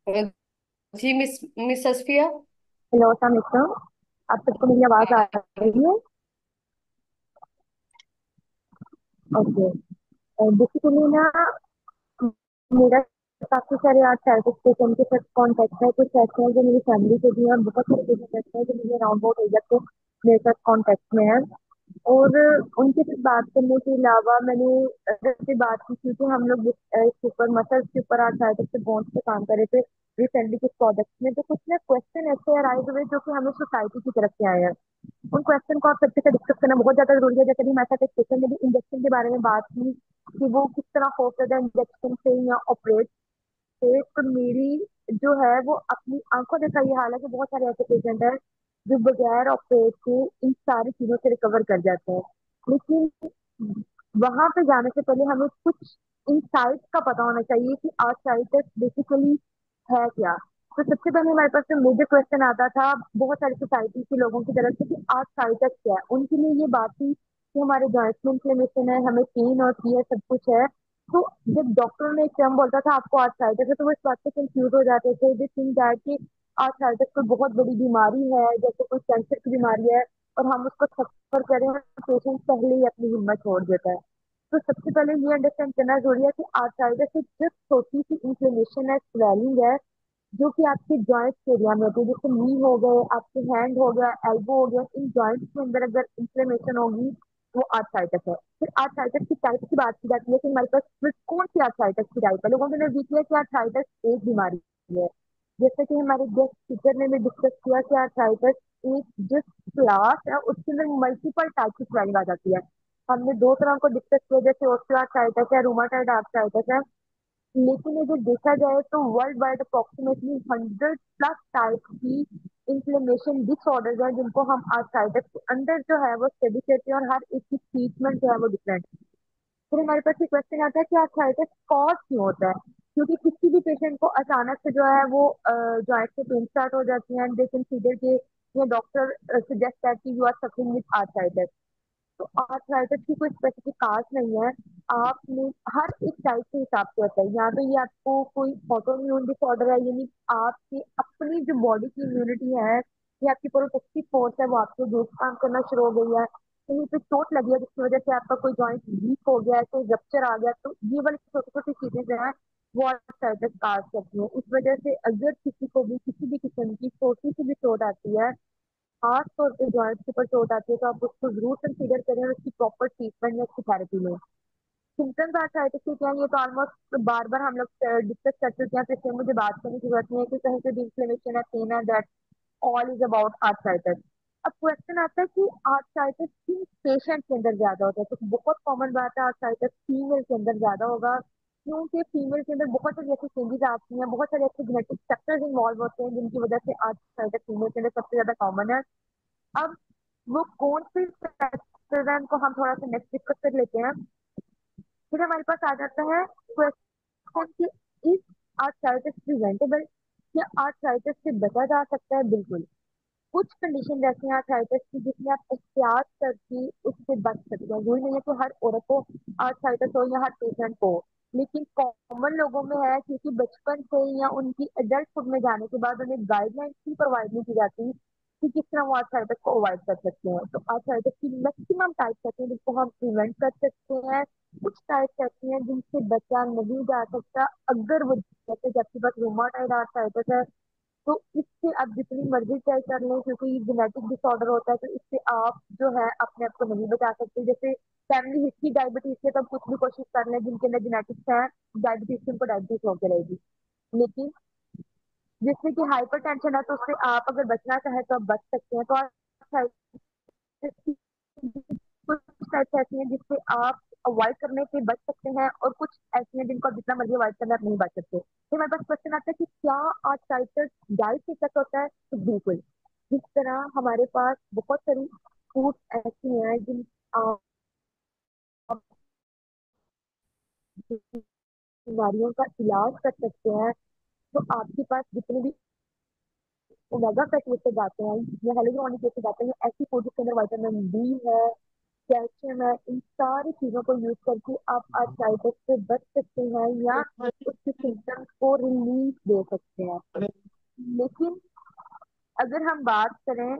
S4: अ, जी मिस मिस असफिया।
S1: हेलो अस्सलाम वालेकुम। आप सबको मेरी आवाज आ रही है? ओके। बेसिकली ना मेरा काफी सारे आज साइटिक पेशेंट के साथ कॉन्टेक्ट है, कुछ ऐसे हैं जो मेरी फैमिली से भी हैं, बहुत सारे पेशेंट ऐसे हैं जो मुझे अराउंड बहुत एरिया को मेरे साथ कॉन्टेक्ट में है। और उनके साथ बात करने के अलावा मैंने जैसे बात की, क्योंकि हम लोग इसके ऊपर मसल्स के ऊपर आज साइटिक पे बोन्स पे काम कर रहे थे रिसेंटली कुछ प्रोडक्ट्स में, तो कुछ ना क्वेश्चन ऐसे अराइज हुए जो कि हमें सोसाइटी की तरफ से आए हैं। उन क्वेश्चन को आप सबके साथ डिस्कस करना बहुत ज्यादा जरूरी है। जैसे भी हमारे साथ एक पेशेंट ने भी इंजेक्शन के बारे में बात की कि वो किस तरह होप करता है इंजेक्शन से या ऑपरेट से, तो मेरी जो है वो अपनी आंखों देखा ये हाल है कि बहुत सारे ऐसे पेशेंट हैं जो बगैर ऑपरेट के इन सारी चीजों से रिकवर कर जाते हैं। लेकिन वहां पे जाने से पहले हमें कुछ इंसाइट्स का पता होना चाहिए कि आर्थराइटिस बेसिकली है क्या। तो सबसे पहले हमारे पास जो मुझे क्वेश्चन आता था बहुत सारी सोसाइटी के लोगों की तरफ से कि आर्थराइटिस क्या है, उनके लिए ये बात थी कि हमारे जॉइंट्स में इन्फ्लेमेशन है, हमें पेन होती है, सब कुछ है। तो जब डॉक्टर ने एक टर्म बोलता था आपको आर्थराइटिस है, तो वो इस बात से कंफ्यूज हो जाते थे, दे थिंक दैट कि आर्थराइटिस कोई बहुत बड़ी बीमारी है, जैसे कोई कैंसर की बीमारी है और हम उसको सफर करें, पेशेंट पहले ही अपनी हिम्मत छोड़ देता है। तो सबसे पहले ये अंडरस्टैंड करना जरूरी है कि आर्थराइटिस एक जस्ट छोटी सी इंफ्लेमेशन है, स्वेलिंग है, जो कि आपके जॉइंट्स एरिया में होती है, जैसे नी हो गए, आपके हैंड हो गया, एल्बो हो गया, इन जॉइंट्स के अंदर अगर इंफ्लेमेशन होगी वो आर्थराइटिस है। फिर आर्थराइटिस की टाइप की बात की जाती है कि हमारे पास फिर कौन सी आर्थराइटिस की टाइप है। लोगों के नजदीक है कि आर्थराइटिस एक बीमारी है,
S5: जैसे कि हमारे गेस्ट टीचर ने भी डिस्कस किया कि आर्थराइटिस एक जिस क्लास है उसके अंदर मल्टीपल टाइप की स्वेलिंग आ जाती है। हमने दो तरह को डिस्कस किया, जैसे ऑस्टियोआर्थराइटिस है, रूमाटॉइड आर्थराइटिस है। लेकिन अगर देखा जाए तो वर्ल्ड वाइड अप्रोक्सीमेटली 100+ टाइप की इंफ्लेमेशन डिसऑर्डर्स हैं जिनको हम आर्थराइटिस के अंदर जो है वो स्टडी करते हैं, और हर एक की ट्रीटमेंट जो है वो डिफरेंट। फिर हमारे पास ये क्वेश्चन आता है कि आर्थराइटिस कॉज क्यों होता है। क्योंकि किसी भी पेशेंट को अचानक से जो है वो जॉइंट से पेन स्टार्ट हो जाती है, दे कंसीडर के या डॉक्टर सजेस्ट दैट कि you are suffering with arthritis. तो आर्थराइटिस की कोई स्पेसिफिक काज नहीं है, आपने हर एक टाइप के हिसाब से होता है। यहाँ पे ये आपको कोई ऑटोइम्यून डिसऑर्डर है, यानी आपकी अपनी जो बॉडी की इम्यूनिटी है या आपकी प्रोटेक्टिव फोर्स है वो आपके अगेंस्ट काम करना शुरू हो गई है, कहीं पे चोट लगी है जिसकी वजह से आपका कोई जॉइंट वीक हो गया है, कोई रप्चर आ गया, तो ये वाली छोटी छोटी चीजें जो है वो आर्थराइटिस काज करती है। इस वजह से अगर किसी को भी किसी भी किस्म की छोटी सी भी चोट आती है, खास तौर पे जॉइंट्स के ऊपर चोट आती है, तो आप उसको जरूर कंसीडर करें और उसकी प्रॉपर ट्रीटमेंट या उसकी थेरेपी लें। सिम्टम्स आर्थराइटिस के क्या हैं, ये तो ऑलमोस्ट बार बार हम लोग डिस्कस कर चुके हैं, तो इसमें मुझे बात करने की जरूरत नहीं है कि कहीं पे भी इन्फ्लेमेशन है, पेन है, that all is about arthritis. अब क्वेश्चन आता है कि आर्थराइटिस किन पेशेंट के अंदर ज्यादा होता है। तो बहुत कॉमन बात है, आर्थराइटिस फीमेल के अंदर ज्यादा होगा, क्योंकि फीमेल के अंदर बहुत सारी ऐसी चेंजेस आती हैं, बहुत सारे ऐसे जेनेटिक फैक्टर्स इन्वॉल्व होते हैं जिनकी वजह से आर्थराइटिस फीमेल के अंदर सबसे ज्यादा कॉमन है। अब वो कौन से फैक्टर हैं उनको हम थोड़ा सा नेक्स्ट डिस्कस कर लेते हैं। फिर हमारे पास आ जाता है क्वेश्चन कि इज आर्थराइटिस प्रिवेंटेबल, क्या आर्थराइटिस से बचा जा सकता है? बिल्कुल। कुछ कंडीशन ऐसी हैं आर्थराइटिस की जिसमें आप एहतियात करके उससे बच सकते हैं। जरूरी नहीं है कि हर औरत को आर्थराइटिस हो या हर पेशेंट को, लेकिन कॉमन लोगों में है, क्योंकि बचपन से या उनकी एडल्टहुड में जाने के बाद उन्हें गाइडलाइंस ही प्रोवाइड नहीं की जाती कि किस तरह वो आर्थराइटिस को अवॉइड कर सकते हैं। तो आर्थराइटिस की मैक्सिमम टाइप्स ऐसी हैं जिनको हम प्रिवेंट कर सकते हैं, कुछ टाइप्स ऐसी हैं जिनसे बचा नहीं जा सकता। अगर वो, जैसे जब आपके पास रूमाटॉइड आर्थराइटिस है, तो इससे आप जितनी मर्जी ट्राई कर लें, क्योंकि ये जेनेटिक डिसऑर्डर होता है, तो इससे आप जो है अपने आप को नहीं बचा सकते। जैसे फैमिली हिस्ट्री डायबिटीज के, तो आप कुछ भी कोशिश कर लें जिनके अंदर जेनेटिक्स है डायबिटीज की, उनको डायबिटीज होकर रहेगी। लेकिन जिससे कि हाइपर टेंशन है, तो उससे आप अगर बचना चाहें तो आप बच सकते हैं। तो आप कुछ टाइप्स ऐसी हैं जिससे आप अवॉइड करने से बच सकते हैं, और कुछ ऐसी हैं जिनको आप जितना मर्जी अवॉइड करना आप नहीं बच सकते। तो हमारे पास क्वेश्चन आता है कि क्या आर्थराइटिस डाइट से इफेक्ट होता है? तो बिल्कुल। जिस तरह हमारे पास बहुत सारी फूड ऐसी हैं जिन आप बीमारियों का इलाज कर सकते हैं, तो आपके पास जितने भी ओमेगा फैटी एसिड आते हैं या हेलुरोनिक एसिड आते हैं, ऐसी फूड जिसके अंदर विटामिन बी है, कैल्शियम है, इन सारी चीजों को यूज करके आप आर्थराइटिस से बच सकते हैं या उसके सिम्टम्स को रिलीफ दे सकते हैं। लेकिन अगर हम बात करें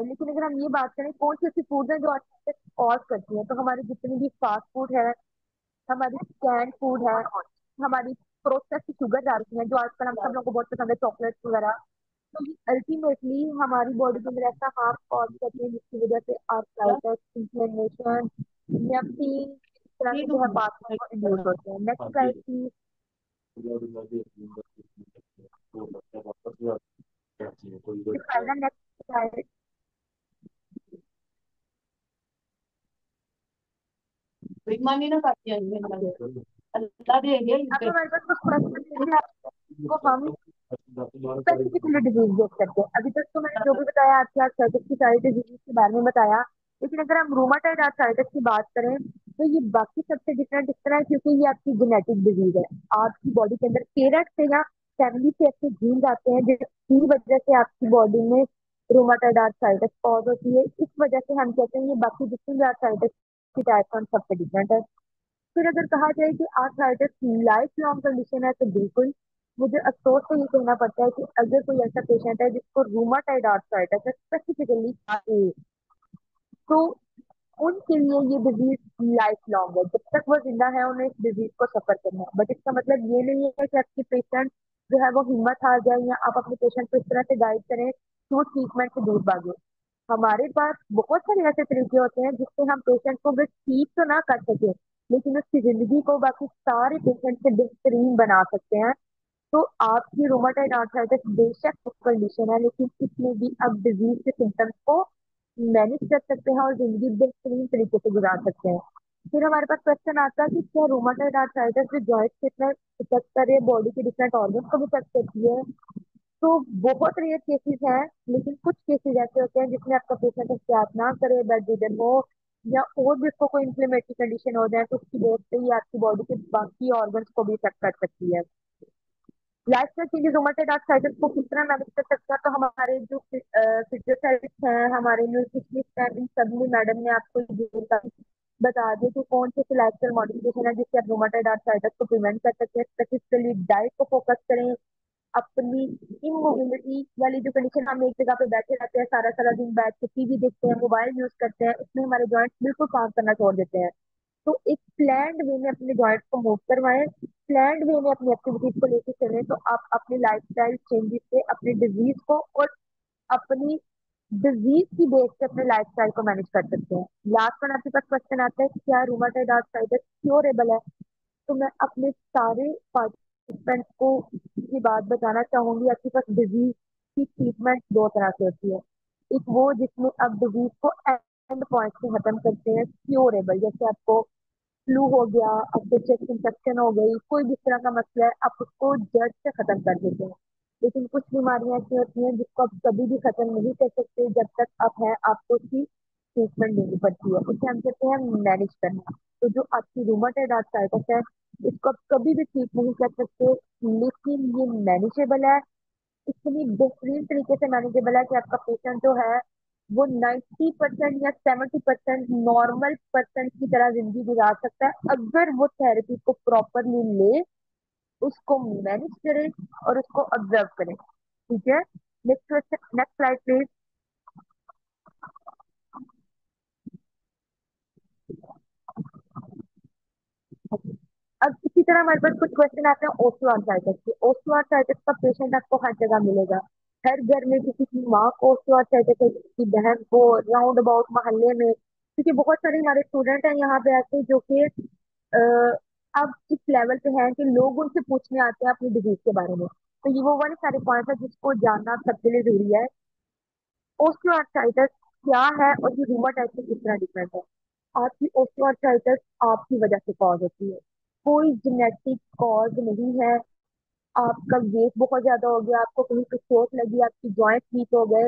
S5: लेकिन अगर हम ये बात करें कौन सी ऐसी फूड है जो आर्थराइटिस कॉज करती है, तो हमारी जितनी भी फास्ट फूड है, हमारी कैंड फूड है, हमारी प्रोसेस्ड शुगर आती है जो आजकल हम सब लोगों को बहुत पसंद है, चॉकलेट वगैरह, तो ये अल्टीमेटली हमारी बॉडी के अंदर ऐसा हार्म कॉज करती है जिसकी वजह से आर्थराइटिस, इन्फ्लेमेशन या पेन इस तरह के जो है पाथवे को इंड्यूस होते हैं। नेक्स्ट स्लाइड की। Next slide.
S3: बेईमानी ना करती है अल्लाह देंगे
S5: अब हमारे पास कुछ क्वेश्चन है वो हम स्पेसिफिकली डिजीज देख सकते हैं। अभी तक तो मैंने जो भी बताया आपकी आर्थराइटिस की सारी डिजीज के बारे में बताया, लेकिन अगर हम रूमाटॉइड आर्थराइटिस की बात करें तो ये बाकी सबसे डिफरेंट इस तरह है, क्योंकि ये आपकी जेनेटिक डिजीज है। आपकी बॉडी के अंदर पेरेंट्स से या फैमिली से ऐसे जीन आते हैं जिसकी वजह से आपकी बॉडी में रूमाटॉइड आर्थराइटिस कॉज होती है। इस वजह से हम कहते हैं ये बाकी जितनी भी आर्थराइटिस की टाइप सबसे डिफरेंट है। फिर अगर कहा जाए कि आर्थराइटिस लाइफ लॉन्ग कंडीशन है, तो बिल्कुल मुझे अफसोस से ये कहना पड़ता है कि अगर कोई ऐसा पेशेंट है जिसको रूमाटाइड आर्थराइटिस है स्पेसिफिकली, तो उनके लिए ये डिजीज लाइफ लॉन्ग है। जब तक वो जिंदा है उन्हें इस डिजीज को सफर करना है। बट इसका मतलब ये नहीं है कि आपकी पेशेंट जो है वो हिम्मत हार जाए, या आप अपने पेशेंट को इस तरह से गाइड करें कि वो ट्रीटमेंट से दूर भागे। हमारे पास बहुत सारे ऐसे तरीके होते हैं जिससे हम पेशेंट को अगर ठीक तो ना कर सके, लेकिन उसकी जिंदगी को बाकी सारे पेशेंट से बेहतरीन बना सकते हैं। तो आपकी रोमाटाइड आर्थराइटिस बेशक कंडीशन है, लेकिन इसमें भी आप डिजीज के सिम्टम्स को मैनेज कर सकते हैं और जिंदगी बेहतरीन तरीके से गुजार सकते हैं। फिर हमारे पास क्वेश्चन आता है कि क्या रोमाटाइड आर्थराइटिस जो जॉइंट के इतना इफेक्ट कर रही है, बॉडी के डिफरेंट ऑर्गन्स को भी इफेक्ट करती है? तो बहुत रेयर केसेस हैं, लेकिन कुछ केसेस ऐसे होते हैं जिसमें आपका पेशेंट एहतियात ना करे, बेड रिडन हो, या और भी उसको कोई इन्फ्लेमेटरी कंडीशन हो जाए, तो उसकी वजह से ही आपकी बॉडी के बाकी ऑर्गन्स को भी इफेक्ट कर सकती है। लाइफस्टाइल चेंजेस रोमाटाइड आर्थराइटिस को किस तरह मैनेज कर सकते हैं? तो हमारे जो फिजियोथेरेपिस्ट हैं, हमारे न्यूट्रिशनिस्ट हैं, इन सब में मैडम ने आपको ये बता दिया कि कौन से लाइफस्टाइल मॉडिफिकेशन है जिससे आप रोमाटाइड आर्थराइटिस को प्रिवेंट कर सकते हैं। स्पेसिफिकली डाइट को फोकस करें, अपनी इमोबिलिटी वाली जो कंडीशन, हम एक जगह पे बैठे रहते हैं, सारा सारा दिन बैठ के टीवी देखते हैं, मोबाइल यूज करते हैं, उसमें हमारे जॉइंट्स बिल्कुल काम करना छोड़ देते हैं। तो एक प्लान्ड वे में अपने जॉइंट्स को मूव करवाएं, प्लान्ड वे में अपनी एक्टिविटीज को लेकर चलें, तो आप अपने लाइफस्टाइल चेंजेस से अपनी डिजीज को और अपनी डिजीज की बेस पे अपने लाइफस्टाइल को मैनेज कर सकते हैं। लास्ट वन आपके पास क्वेश्चन आता है, क्या रूमाटॉइड आर्थराइटिस क्योरेबल है? तो मैं अपने सारे पार्टिसिपेंट्स को ये बात बताना चाहूंगी, आपके पास डिजीज की ट्रीटमेंट दो तरह से होती है। एक वो जिसमें आप डिजीज को एंड पॉइंट से खत्म करते हैं, क्योरेबल, जैसे आपको फ्लू हो गया, आपको चेस्ट इंफेक्शन हो गई, कोई भी इस तरह का मसला है, आप उसको जड़ से खत्म कर देते हैं। लेकिन कुछ बीमारियां ऐसी होती हैं जिसको आप कभी भी खत्म नहीं कर सकते, जब तक आप हैं आपको उसकी ट्रीटमेंट लेनी पड़ती है, उसे हम कहते हैं मैनेज करना। तो जो आपकी रूमेटॉइड आर्थराइटिस है, इसको आप कभी भी ठीक नहीं कर सकते, लेकिन ये मैनेजेबल है। इतनी बेहतरीन तरीके से मैनेजेबल है कि आपका पेशेंट जो है वो 90% या 70% नॉर्मल पर्सन की तरह जिंदगी गुजार सकता है, अगर वो थेरेपी को प्रॉपरली ले, उसको मैनेज करे और उसको ऑब्जर्व करे। ठीक है, next question, next slide please. अब इसी तरह हमारे पास कुछ क्वेश्चन आते हैं ओस्टियोआर्थराइटिस के। ओस्टियोआर्थराइटिस का पेशेंट आपको हर जगह मिलेगा, हर घर में किसी की माँ को ओस्टियोआर्थराइटिस है, किसी की बहन को, राउंड अबाउट मोहल्ले में, क्योंकि बहुत सारे हमारे स्टूडेंट हैं यहाँ पे ऐसे जो कि अब इस लेवल पे हैं कि लोग उनसे पूछने आते हैं अपनी डिजीज के बारे में। तो ये वो वाले सारे पॉइंट्स है जिसको जानना सबके लिए जरूरी है। ओस्टियोआर्थराइटिस क्या है और ये रूमेटॉइड से किस तरह डिफरेंट है? आपकी ओस्टियोआर्थराइटिस आपकी वजह से कॉज होती है, कोई जेनेटिक कॉज नहीं है। आपका वेट बहुत ज्यादा हो गया, आपको कहीं पे चोट लगी, आपकी जॉइंट वीक हो गए,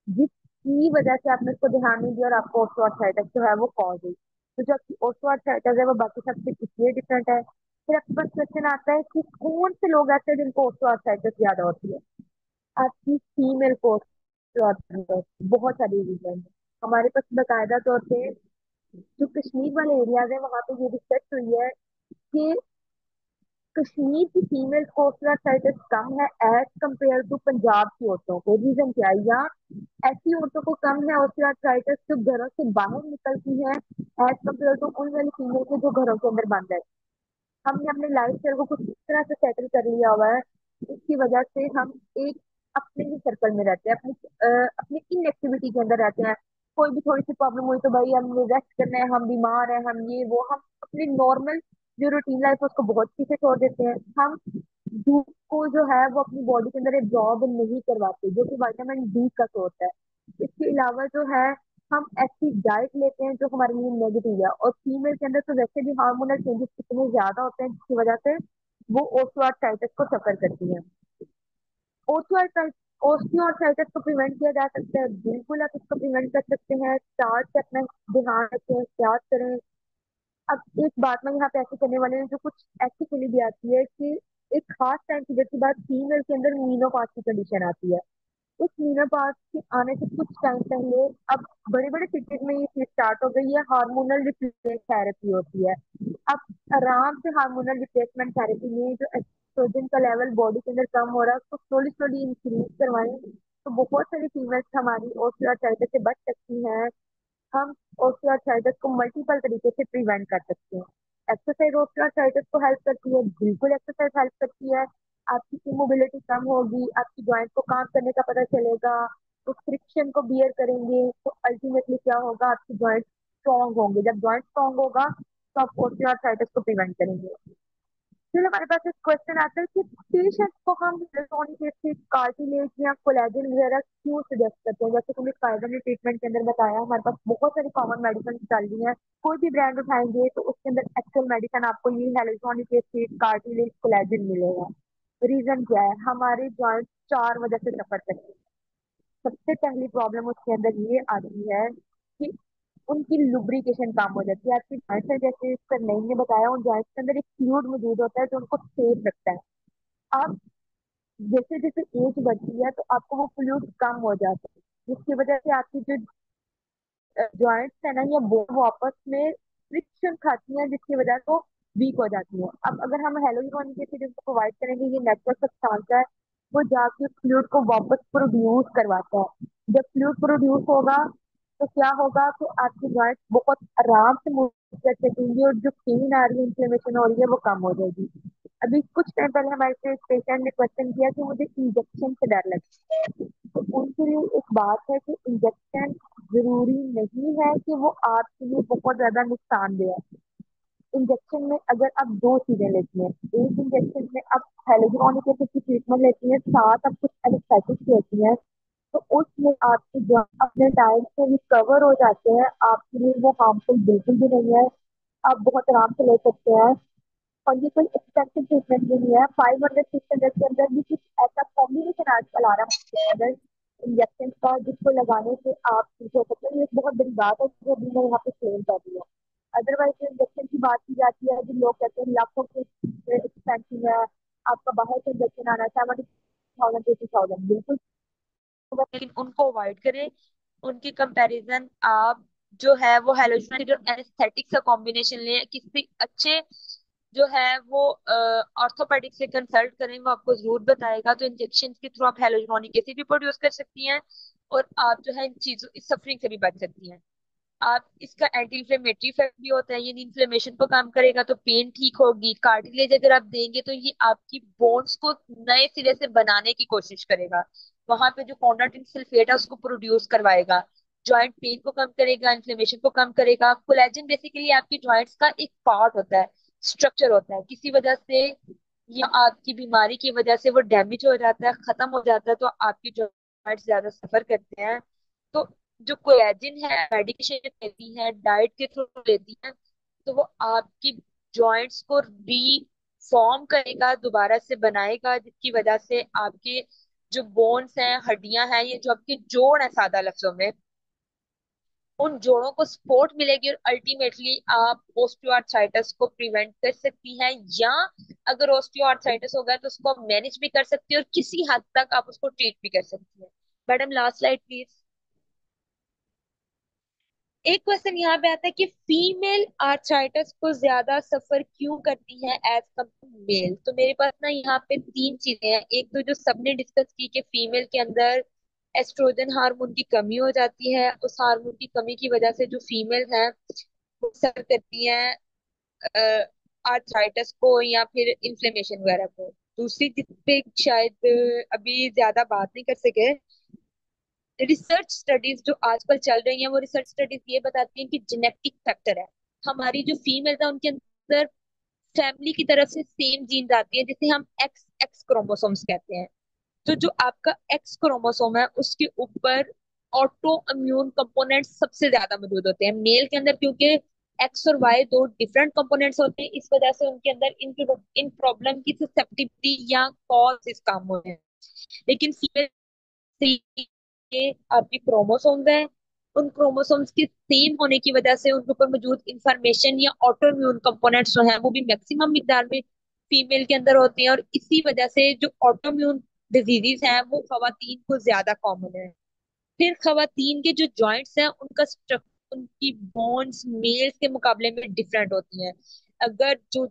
S5: जिसकी वजह से आपने उसको ध्यान नहीं दिया और आपको ऑस्टियोआर्थराइटिस जो है वो कॉज हुई। तो जो आपकी ऑस्टियोआर्थराइटिस है वो बाकी सबसे इसलिए डिफरेंट है। फिर आपके पास क्वेश्चन आता है कि कौन से लोग ऐसे हैं जिनको ऑस्टियोआर्थराइटिस ज्यादा होती है? आपकी फीमेल को ऑस्टियोआर्थराइटिस, बहुत सारी रीजन है हमारे पास बकायदा तौर पे। जो कश्मीर वाले एरियाज है वहां पे ये रिसर्च हुई है कि कश्मीर की फीमेल को ऑस्टियोआर्थराइटिस कम है एज कम्पेयर टू पंजाब की औरतों को। रीजन क्या है? या ऐसी औरतों को कम है ऑस्टियोआर्थराइटिस जो घरों से बाहर निकलती है एज कम्पेयर टू उन वाली फीमेल के जो घरों के अंदर बंद है। हमने अपने लाइफ स्टाइल को कुछ इस तरह से सेटल कर लिया हुआ है, इसकी वजह से हम एक अपने ही सर्कल में रहते हैं, अपनी इनएक्टिविटी के अंदर रहते हैं। कोई भी थोड़ी सी प्रॉब्लम हुई तो भाई हम रेस्ट करना है, हम बीमार हैं, हम ये वो, हम अपनी नॉर्मल जो रूटीन लाइफ है उसको बहुत पीछे छोड़ देते हैं। हम धूप को जो है वो अपनी बॉडी के अंदर एब्जॉर्ब नहीं करवाते, जो कि विटामिन डी का सोर्स है। इसके अलावा जो है हम ऐसी डाइट लेते हैं जो हमारे लिए नेगेटिव है, और फीमेल के अंदर तो वैसे भी हार्मोनल चेंजेस इतने ज्यादा होते हैं जिसकी वजह से वो ओस्टियोआर्थराइटिस को सफर करती है। ओस्टियोआर्थराइटिस ओस्टियोआर्थराइटिस को प्रिवेंट किया जा सकता है, बिल्कुल आप इसको प्रिवेंट कर सकते हैं। स्टार्ट से अपना ध्यान रखें, एहतियात करें। अब एक बात मैं यहाँ पे ऐसे करने वाले हैं जो कुछ ऐसी चली भी आती है कि एक खास टाइम पीरियड के बाद फीमेल के अंदर मीनोपॉज की कंडीशन आती है। उस मीनोपॉज के आने से कुछ टाइम पहले अब बड़े बड़े सिटीज में ये चीज स्टार्ट हो गई है, हार्मोनल रिप्लेसमेंट थेरेपी होती है। अब आराम से हार्मोनल रिप्लेसमेंट थेरेपी में जो एस्ट्रोजन का लेवल बॉडी के अंदर कम हो रहा है उसको स्लोली स्लोली इंक्रीज करवाएं, तो बहुत सारी फीमेल्स हमारी ओस्टियोआर्थराइटिस से बच सकती हैं। हम ऑस्टियोआर्थराइटिस को मल्टीपल तरीके से प्रिवेंट कर सकते हैं। एक्सरसाइज ऑस्टियोआर्थराइटिस को हेल्प करती है, बिल्कुल एक्सरसाइज हेल्प करती है। आपकी इमोबिलिटी कम होगी, आपकी जॉइंट को काम करने का पता चलेगा, तो फ्रिक्शन को बियर करेंगे, तो अल्टीमेटली क्या होगा, आपकी जॉइंट स्ट्रॉन्ग होंगे। जब जॉइंट स्ट्रॉन्ग होगा तो आप ऑस्टियोआर्थराइटिस को प्रिवेंट करेंगे। फिर हमारे पास एक क्वेश्चन आता है कि पेशेंट को हम इलेक्ट्रॉनिक एसिड कार्टिलेज या कोलेजन वगैरह क्यों सजेस्ट करते हैं। जैसे तुमने फाइबर ने ट्रीटमेंट के अंदर बताया, हमारे पास बहुत सारी कॉमन मेडिसिन चल रही हैं। कोई भी ब्रांड उठाएंगे तो उसके अंदर एक्चुअल मेडिसिन आपको ये इलेक्ट्रॉनिक एसिड कार्टिलेज कोलेजन मिलेगा। रीजन क्या है? हमारे जॉइंट चार वजह से सफर करते हैं। सबसे पहली प्रॉब्लम उसके अंदर ये आती है कि उनकी लुब्रिकेशन कम हो जाती है। आपकी जॉइंट्स है, जैसे सर नहीं ने बताया, उन जॉइंट्स के अंदर एक फ्लूइड मौजूद होता है जो उनको सेफ रखता है। आप जैसे जैसे एज बढ़ती है तो आपको वो फ्लूइड कम हो जाता है, जिसकी वजह से आपकी जो जॉइंट्स है ना, ये आपस में फ्रिक्शन खाती हैं, जिसकी वजह से वो वीक हो जाती है। अब अगर हम हेलोजोनिक एसिड इनको प्रोवाइड करेंगे, ये नेचुरल सब्सटेंस है, वो जाके फ्लूइड को वापस प्रोड्यूस करवाता है। जब फ्लूइड प्रोड्यूस होगा तो क्या होगा कि आपकी जॉइंट बहुत आराम से मूव कर सकेंगी और जो पेन आ रही है, इंफ्लेमेशन हो रही है, वो कम हो जाएगी। अभी कुछ टाइम पहले हमारे से एक पेशेंट ने क्वेश्चन किया कि मुझे इंजेक्शन से डर लगता है। तो उनके लिए एक बात है कि इंजेक्शन जरूरी नहीं है कि वो आपके लिए बहुत ज्यादा नुकसानदेह है। इंजेक्शन में अगर आप दो चीजें लेती हैं, एक इंजेक्शन में आप हाइलुरोनिक एसिड की ट्रीटमेंट लेती हैं, साथ आप कुछ एनेस्थेटिक्स लेती हैं, तो उसमें आपके जो अपने टाइम से रिकवर हो जाते हैं। आपके लिए वो हार्मफुल बिल्कुल भी नहीं है, आप बहुत आराम से ले सकते हैं। और ये कोई एक्सपेंसिव ट्रीटमेंट भी नहीं है। 500 600 के अंदर भी कुछ ऐसा कॉम्बिनेशन आजकल आ रहा है उसके अंदर इंजेक्शन का, जिसको लगाने से आप ठीक हो सकते हैं। ये एक बहुत बड़ी बात है जो अभी मैं यहाँ पे क्लेम कर रही हूँ। अदरवाइज इंजेक्शन की बात की जाती है, जो लोग कहते हैं लाखों के एक्सपेंसिव है, आपका बाहर से इंजेक्शन आना है 70,000 80,000, बिल्कुल।
S6: लेकिन उनको अवॉइड करें। उनकी कंपैरिजन आप जो है वो हेलोजन और एनेस्थेटिक का कॉम्बिनेशन लें। किसी अच्छे जो है वो ऑर्थोपेडिक से कंसल्ट करें, वो आपको जरूर बताएगा। तो इंजेक्शन के थ्रू आप हेलोजोनिक एसिड भी प्रोड्यूस कर सकती हैं और आप जो है इन चीजों इस सफरिंग से भी बच सकती हैं। आप इसका एंटी इंफ्लेमेटरी इफेक्ट भी होता है, ये इन्फ्लेमेशन को कम करेगा तो पेन ठीक होगी। कार्टिलेज अगर आप देंगे तो ये आपकी बोन्स को नए सिरे से बनाने की कोशिश करेगा, वहां पे जो कॉन्ड्राइटिन सल्फेट है उसको प्रोड्यूस करवाएगा, जॉइंट पेन को कम करेगा, इन्फ्लेमेशन को कम करेगा। कोलेजन बेसिकली आपकी जॉइंट्स का एक पार्ट होता है, स्ट्रक्चर होता है। किसी वजह से या आपकी बीमारी की वजह से वो डैमेज हो जाता है, खत्म हो जाता है, तो आपकी जॉइंट्स ज्यादा सफर करते हैं। तो जो कोलेजन है मेडिकेशन लेती है, डाइट के थ्रू लेती है, तो वो आपकी जॉइंट्स को रीफॉर्म करेगा, दोबारा से बनाएगा, जिसकी वजह से आपके जो बोन्स हैं, हड्डियां हैं, ये जो आपके जोड़ है सादा लफ्जों में, उन जोड़ों को सपोर्ट मिलेगी और अल्टीमेटली आप ऑस्टियोआर्थराइटिस को प्रिवेंट कर सकती हैं। या अगर ऑस्टियोआर्थराइटिस हो गया तो उसको मैनेज भी कर सकती है और किसी हद तक आप उसको ट्रीट भी कर सकती हैं। Madam last slide please. एक क्वेश्चन यहाँ पे आता है कि फीमेल आर्थराइटिस को ज्यादा सफर क्यों करती है एज कम्पेयर मेल। तो मेरे पास ना यहाँ पे तीन चीजें हैं। एक तो जो सबने डिस्कस की कि फीमेल के अंदर एस्ट्रोजन हार्मोन की कमी हो जाती है, उस हार्मोन की कमी की वजह से जो फीमेल है वो सफर करती है आर्थराइटिस को या फिर इन्फ्लेमेशन वगैरह को। दूसरी जिस पे शायद अभी ज्यादा बात नहीं कर सके, रिसर्च स्टडीज जो आजकल चल रही हैं, वो रिसर्च स्टडीज ये बताती हैं कि जेनेटिक फैक्टर है। हमारी जो फीमेल है उनके अंदर फैमिली की तरफ से सेम जीन्स आती है, जिसे हम एक्स एक्स क्रोमोसोम्स कहते हैं। तो जो आपका एक्स क्रोमोसोम है उसके ऊपर ऑटो इम्यून कंपोनेंट सबसे ज्यादा मौजूद होते हैं मेल के अंदर, क्योंकि एक्स और वाई दो डिफरेंट कंपोनेंट्स होते हैं। इस वजह से उनके अंदर इन प्रॉब्लम की ससेप्टिबिलिटी या कॉज कम होते हैं। लेकिन फीमेल से ये आपकी क्रोमोसोम्स है, उन क्रोमोसोम्स के सेम होने की वजह से उनके ऊपर मौजूद इंफॉर्मेशन या ऑटो इम्यून कंपोनेंट्स जो हैं वो भी मैक्सिमम मिकदार में फीमेल के अंदर होते हैं। और इसी वजह से जो ऑटो इम्यून डिजीजेस हैं वो खवातीन को ज्यादा कॉमन है। फिर खवातीन के जो जॉइंट्स हैं उनका स्ट्रक्चर, उनकी बोन्स मेल्स के मुकाबले में डिफरेंट होती हैं। अगर जो जो